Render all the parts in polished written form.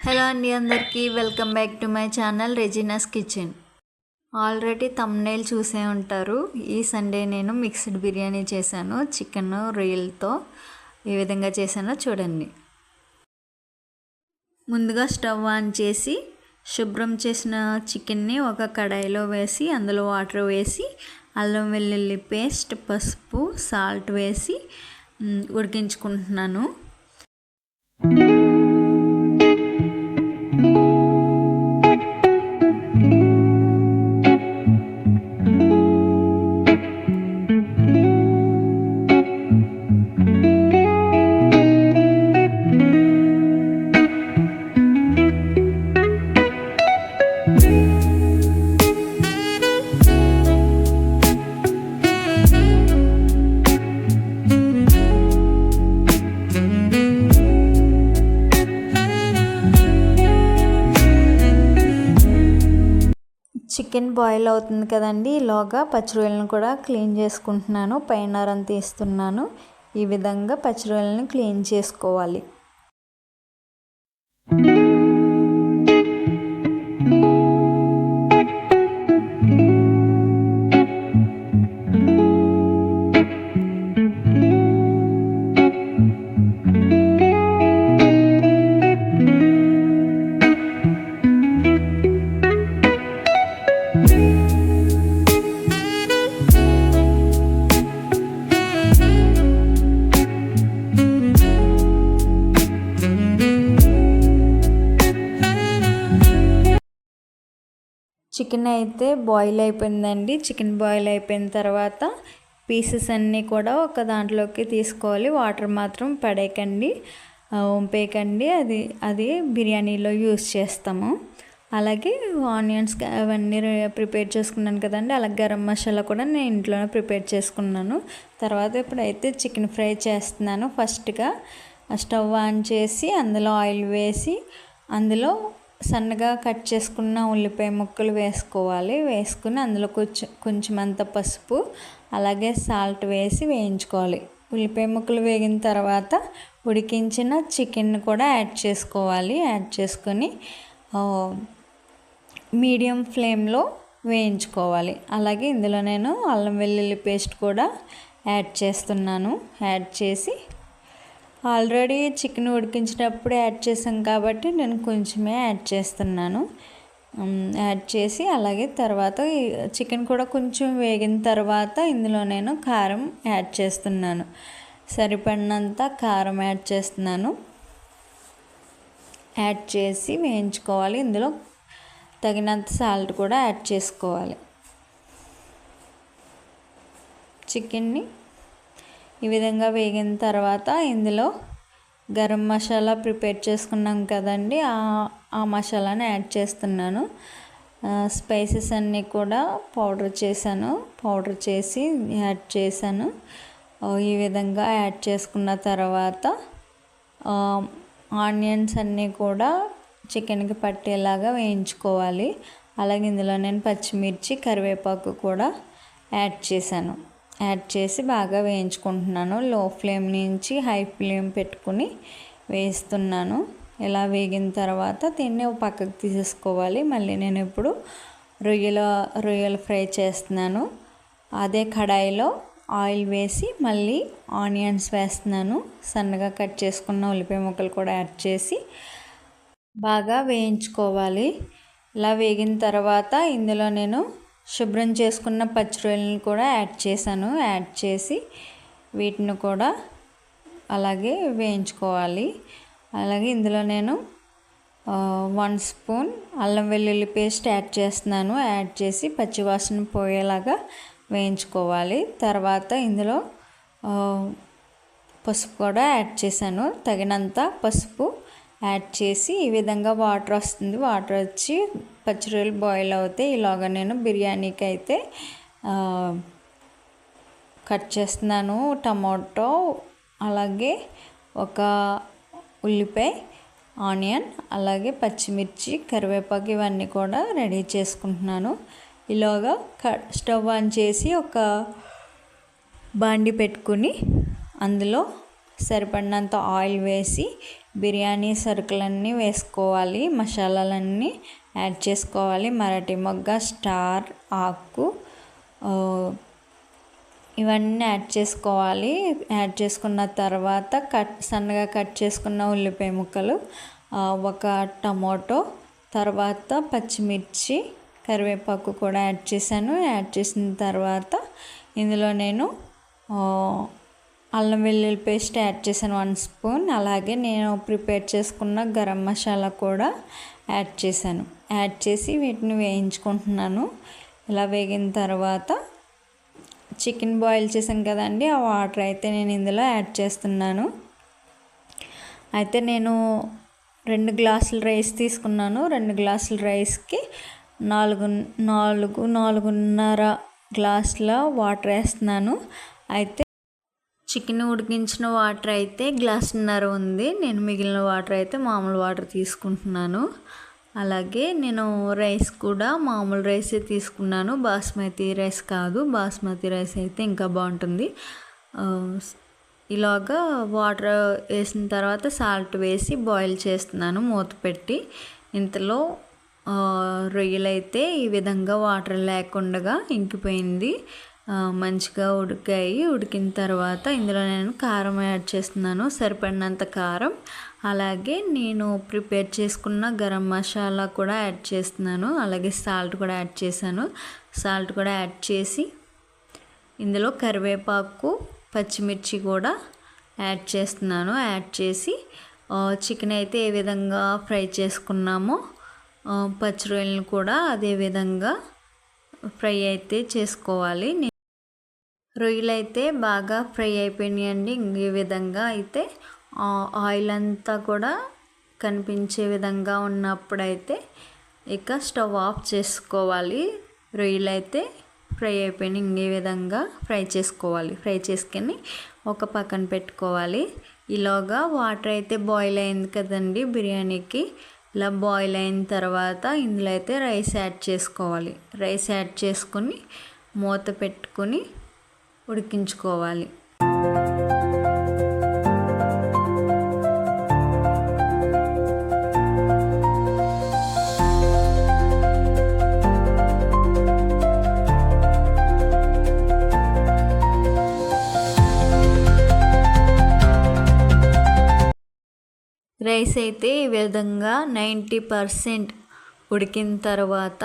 Hello అండి, అందరికీ welcome back to my channel Regina's kitchen. Already thumbnail చూసే ఉంటారు. ఈ సండే నేను మిక్స్డ్ బిర్యానీ చేశాను, చికెన్ రొయ్యలతో. ఏ విధంగా చేశానో చూడండి. ముందుగా స్టవ్ ఆన్ చేసి శుభ్రం చేసిన చికెన్ని ఒక కడాయిలో వేసి అందులో వాటర్ వేసి అల్లం వెల్లుల్లి పేస్ట్, పసుపు, సాల్ట్ వేసి ఉడికించుకుంటున్నాను. చికెన్ బాయిల్ అవుతుంది కదండి, ఈలోగా పచ్చి రొయ్యలను కూడా క్లీన్ చేసుకుంటున్నాను. పైన నరం తీస్తున్నాను. ఈ విధంగా పచ్చి రొయ్యలను క్లీన్ చేసుకోవాలి. చికెన్ అయితే బాయిల్ అయిపోయిందండి. చికెన్ బాయిల్ అయిపోయిన తర్వాత పీసెస్ అన్నీ కూడా ఒక దాంట్లోకి తీసుకోవాలి. వాటర్ మాత్రం పడేయకండి, వంపేయకండి. అది బిర్యానీలో యూస్ చేస్తాము. అలాగే ఆనియన్స్ అవన్నీ ప్రిపేర్ చేసుకున్నాను కదండి. అలాగే గరం మసాలా కూడా నేను ఇంట్లోనే ప్రిపేర్ చేసుకున్నాను. తర్వాత ఇప్పుడైతే చికెన్ ఫ్రై చేస్తున్నాను. ఫస్ట్గా స్టవ్ ఆన్ చేసి అందులో ఆయిల్ వేసి అందులో సన్నగా కట్ చేసుకున్న ఉల్లిపాయ ముక్కలు వేసుకోవాలి. వేసుకుని అందులో కొంచెం అంత పసుపు అలాగే సాల్ట్ వేసి వేయించుకోవాలి. ఉల్లిపాయ ముక్కలు వేగిన తర్వాత ఉడికించిన చికెన్ కూడా యాడ్ చేసుకోవాలి. యాడ్ చేసుకొని మీడియం ఫ్లేమ్లో వేయించుకోవాలి. అలాగే ఇందులో నేను అల్లం వెల్లుల్లి పేస్ట్ కూడా యాడ్ చేస్తున్నాను. యాడ్ చేసి ఆల్రెడీ చికెన్ ఉడికించేటప్పుడు యాడ్ చేసాం కాబట్టి నేను కొంచెమే యాడ్ చేస్తున్నాను. యాడ్ చేసి అలాగే తర్వాత చికెన్ కూడా కొంచెం వేగిన తర్వాత ఇందులో నేను కారం యాడ్ చేస్తున్నాను. సరిపడినంత కారం యాడ్ చేస్తున్నాను. యాడ్ చేసి వేయించుకోవాలి. ఇందులో తగినంత సాల్ట్ కూడా యాడ్ చేసుకోవాలి. చికెన్ని ఈ విధంగా వేగిన తర్వాత ఇందులో గరం మసాలా ప్రిపేర్ చేసుకున్నాం కదండి, ఆ మసాలాని యాడ్ చేస్తున్నాను. స్పైసెస్ అన్నీ కూడా పౌడర్ చేసి యాడ్ చేశాను. ఈ విధంగా యాడ్ చేసుకున్న తర్వాత ఆనియన్స్ అన్నీ కూడా చికెన్కి పట్టేలాగా వేయించుకోవాలి. అలాగే ఇందులో నేను పచ్చిమిర్చి, కరివేపాకు కూడా యాడ్ చేశాను. యాడ్ చేసి బాగా వేయించుకుంటున్నాను. లో ఫ్లేమ్ నుంచి హై ఫ్లేమ్ పెట్టుకుని వేస్తున్నాను. ఇలా వేగిన తర్వాత దీన్ని పక్కకు తీసేసుకోవాలి. మళ్ళీ నేను ఇప్పుడు రొయ్యలు ఫ్రై చేస్తున్నాను. అదే కడాయిలో ఆయిల్ వేసి మళ్ళీ ఆనియన్స్ వేస్తున్నాను. సన్నగా కట్ చేసుకున్న ఉల్లిపాయ ముక్కలు కూడా యాడ్ చేసి బాగా వేయించుకోవాలి. ఇలా వేగిన తర్వాత ఇందులో నేను శుభ్రం చేసుకున్న పచ్చి రొయ్యలను కూడా యాడ్ చేశాను. యాడ్ చేసి వీటిని కూడా అలాగే వేయించుకోవాలి. అలాగే ఇందులో నేను 1 స్పూన్ అల్లం వెల్లుల్లి పేస్ట్ యాడ్ చేస్తున్నాను. యాడ్ చేసి పచ్చివాసన పోయేలాగా వేయించుకోవాలి. తర్వాత ఇందులో పసుపు కూడా యాడ్ చేశాను. తగినంత పసుపు యాడ్ చేసి ఈ విధంగా వాటర్ వస్తుంది. వాటర్ వచ్చి పచ్చి రొయ్యలు బాయిల్ అవుతాయి. ఇలాగా నేను బిర్యానీకి అయితే కట్ చేస్తున్నాను. టమాటో అలాగే ఒక ఉల్లిపాయ, ఆనియన్ అలాగే పచ్చిమిర్చి, కరివేపాకు ఇవన్నీ కూడా రెడీ చేసుకుంటున్నాను. ఇలాగా స్టవ్ ఆన్ చేసి ఒక బాండి పెట్టుకుని అందులో సరిపడినంత ఆయిల్ వేసి బిర్యానీ సరుకులన్నీ వేసుకోవాలి, మసాలాలన్నీ యాడ్ చేసుకోవాలి. మరాఠీ మొగ్గ, స్టార్, ఆకు ఇవన్నీ యాడ్ చేసుకోవాలి. యాడ్ చేసుకున్న తర్వాత సన్నగా కట్ చేసుకున్న ఉల్లిపాయ ముక్కలు, ఒక టమాటో, తర్వాత పచ్చిమిర్చి, కరివేపాకు కూడా యాడ్ చేశాను. యాడ్ చేసిన తర్వాత ఇందులో నేను అల్లం వెల్లుల్లి పేస్ట్ యాడ్ చేశాను 1 స్పూన్. అలాగే నేను ప్రిపేర్ చేసుకున్న గరం మసాలా కూడా యాడ్ చేశాను. యాడ్ చేసి వీటిని వేయించుకుంటున్నాను. ఇలా వేగిన తర్వాత చికెన్ బాయిల్ చేశాను కదండి, ఆ వాటర్ అయితే నేను ఇందులో యాడ్ చేస్తున్నాను. అయితే నేను 2 గ్లాసుల రైస్ తీసుకున్నాను. 2 గ్లాసుల రైస్కి 4.5 గ్లాసుల వాటర్ వేస్తున్నాను. అయితే చికెన్ ఉడికించిన వాటర్ అయితే 1.5 గ్లాసులు ఉంది. నేను మిగిలిన వాటర్ అయితే మామూలు వాటర్ తీసుకుంటున్నాను. అలాగే నేను రైస్ కూడా మామూలు రైసే తీసుకున్నాను, బాస్మతి రైస్ కాదు. బాస్మతి రైస్ అయితే ఇంకా బాగుంటుంది. ఇలాగా వాటర్ వేసిన తర్వాత సాల్ట్ వేసి బాయిల్ చేస్తున్నాను మూత పెట్టి. ఇంతలో రొయ్యలైతే ఈ విధంగా వాటర్ లేకుండా ఇంకిపోయింది, మంచిగా ఉడికాయి. ఉడికిన తర్వాత ఇందులో నేను కారం యాడ్ చేస్తున్నాను, సరిపడినంత కారం. అలాగే నేను ప్రిపేర్ చేసుకున్న గరం మసాలా కూడా యాడ్ చేస్తున్నాను. అలాగే సాల్ట్ కూడా యాడ్ చేశాను. సాల్ట్ కూడా యాడ్ చేసి ఇందులో కరివేపాకు, పచ్చిమిర్చి కూడా యాడ్ చేస్తున్నాను. యాడ్ చేసి చికెన్ అయితే ఏ విధంగా ఫ్రై చేసుకున్నామో పచ్చి రొయ్యలను కూడా అదే విధంగా ఫ్రై అయితే చేసుకోవాలి. రొయ్యలు అయితే బాగా ఫ్రై అయిపోయినాయండి. ఈ విధంగా అయితే ఆయిల్ అంతా కూడా కనిపించే విధంగా ఉన్నప్పుడైతే ఇక స్టవ్ ఆఫ్ చేసుకోవాలి. రొయ్యలు అయితే ఫ్రై అయిపోయినాయి. ఈ విధంగా ఫ్రై చేసుకోవాలి. ఫ్రై చేసుకొని ఒక పక్కన పెట్టుకోవాలి. ఇలాగా వాటర్ అయితే బాయిల్ అయింది కదండి బిర్యానీకి. ఇలా బాయిల్ అయిన తర్వాత ఇందులో అయితే రైస్ యాడ్ చేసుకోవాలి. రైస్ యాడ్ చేసుకొని మూత పెట్టుకొని ఉడికించుకోవాలి. రైస్ అయితే ఈ విధంగా 90% ఉడికిన తర్వాత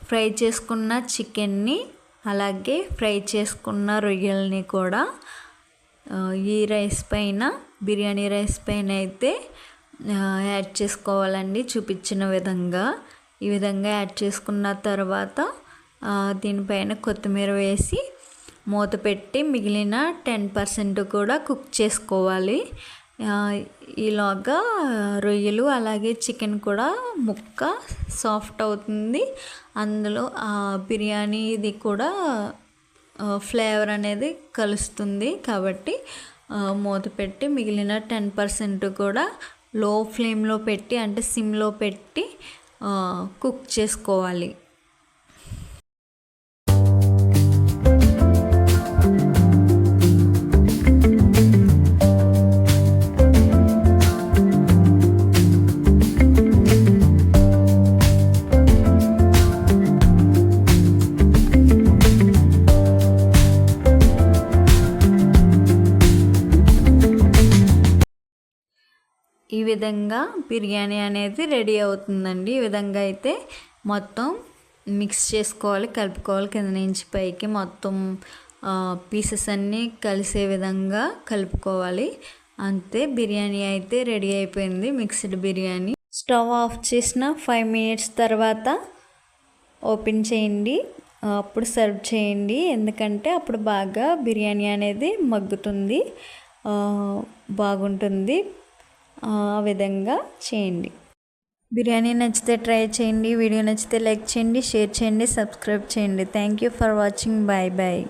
ఫ్రై చేసుకున్న చికెన్ని, అలాగే ఫ్రై చేసుకున్న రొయ్యల్ని కూడా ఈ రైస్ పైన, బిర్యానీ రైస్ పైన అయితే యాడ్ చేసుకోవాలండి, చూపించిన విధంగా. ఈ విధంగా యాడ్ చేసుకున్న తర్వాత దీనిపైన కొత్తిమీర వేసి మూత పెట్టి మిగిలిన 10% కూడా కుక్ చేసుకోవాలి. ఈలోగా రొయ్యలు అలాగే చికెన్ కూడా ముక్క సాఫ్ట్ అవుతుంది. అందులో బిర్యానీది కూడా ఫ్లేవర్ అనేది కలుస్తుంది. కాబట్టి మూత పెట్టి మిగిలిన 10% కూడా లో ఫ్లేమ్లో పెట్టి, అంటే సిమ్లో పెట్టి కుక్ చేసుకోవాలి. ఈ విధంగా బిర్యానీ అనేది రెడీ అవుతుందండి. ఈ విధంగా అయితే మొత్తం మిక్స్ చేసుకోవాలి, కలుపుకోవాలి. కింద నుంచి పైకి మొత్తం పీసెస్ అన్నీ కలిసే విధంగా కలుపుకోవాలి. అంతే, బిర్యానీ అయితే రెడీ అయిపోయింది, మిక్స్డ్ బిర్యానీ. స్టవ్ ఆఫ్ చేసిన 5 మినిట్స్ తర్వాత ఓపెన్ చేయండి, అప్పుడు సర్వ్ చేయండి. ఎందుకంటే అప్పుడు బాగా బిర్యానీ అనేది మగ్గుతుంది, బాగుంటుంది. ఆ విధంగా చేయండి. బిర్యానీ నచ్చితే ట్రై చేయండి. వీడియో నచ్చితే లైక్ చేయండి, షేర్ చేయండి, సబ్స్క్రైబ్ చేయండి. Thank you for watching. Bye bye.